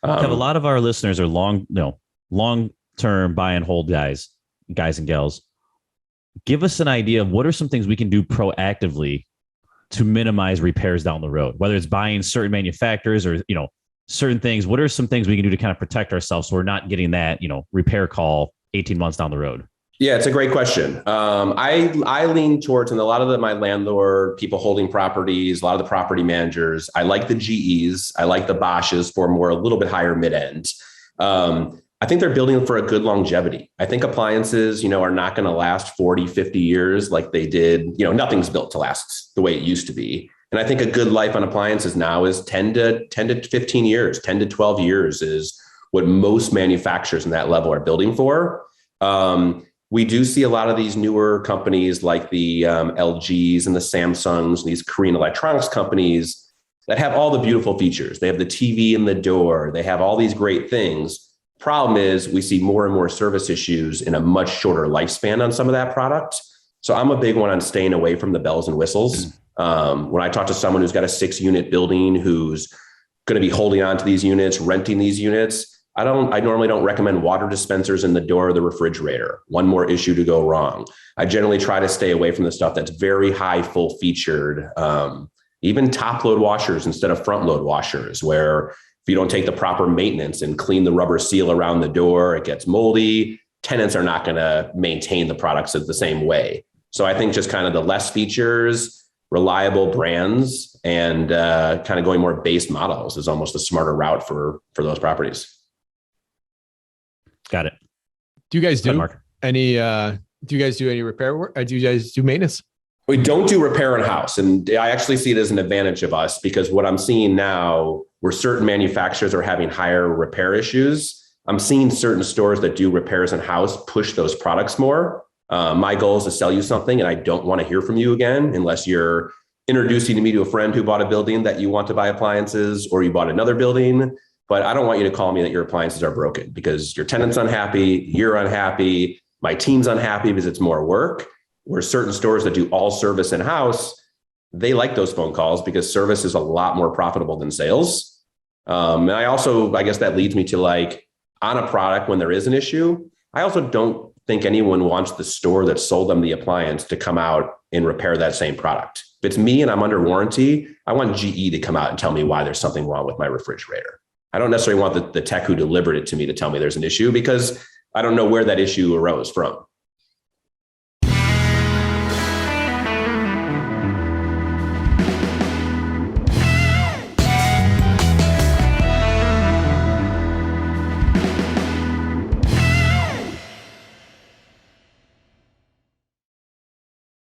Kev, a lot of our listeners are long-term buy and hold guys and gals. Give us an idea of what are some things we can do proactively to minimize repairs down the road, whether it's buying certain manufacturers or, certain things. What are some things we can do to kind of protect ourselves so we're not getting that, repair call 18 months down the road? Yeah, it's a great question. I lean towards, and a lot of my landlord, people holding properties, a lot of the property managers, I like the GEs, I like the Bosch's for a little bit higher mid-end. I think they're building for a good longevity. I think appliances, are not going to last 40, 50 years like they did. Nothing's built to last the way it used to be. And I think a good life on appliances now is 10 to 15 years, 10 to 12 years is what most manufacturers in that level are building for. We do see a lot of these newer companies like the LGs and the Samsungs, these Korean electronics companies that have all the beautiful features. They have the TV in the door. They have all these great things. Problem is we see more and more service issues in a much shorter lifespan on some of that product. So I'm a big one on staying away from the bells and whistles. When I talk to someone who's got a 6-unit building, who's going to be holding on to these units, renting these units, I normally don't recommend water dispensers in the door of the refrigerator. One more issue to go wrong. I generally try to stay away from the stuff that's very high, full featured, even top load washers instead of front load washers, where if you don't take the proper maintenance and clean the rubber seal around the door, it gets moldy. Tenants are not going to maintain the products the same way. So I think just kind of the less features, reliable brands, and kind of going more base models is almost a smarter route for those properties. Got it. Do you guys do Mark. any? Do you guys do any repair work? Do you guys do maintenance? We don't do repair in house, and I actually see it as an advantage of us because what I'm seeing now, where certain manufacturers are having higher repair issues, I'm seeing certain stores that do repairs in house push those products more. My goal is to sell you something, and I don't want to hear from you again unless you're introducing me to a friend who bought a building that you want to buy appliances, or you bought another building. But I don't want you to call me that your appliances are broken because your tenant's unhappy, you're unhappy, my team's unhappy because it's more work. Where certain stores that do all service in-house, they like those phone calls because service is a lot more profitable than sales. And I guess that leads me to on a product when there is an issue, I also don't think anyone wants the store that sold them the appliance to come out and repair that same product. If it's me and I'm under warranty, I want GE to come out and tell me why there's something wrong with my refrigerator. I don't necessarily want the tech who delivered it to me to tell me there's an issue because I don't know where that issue arose from.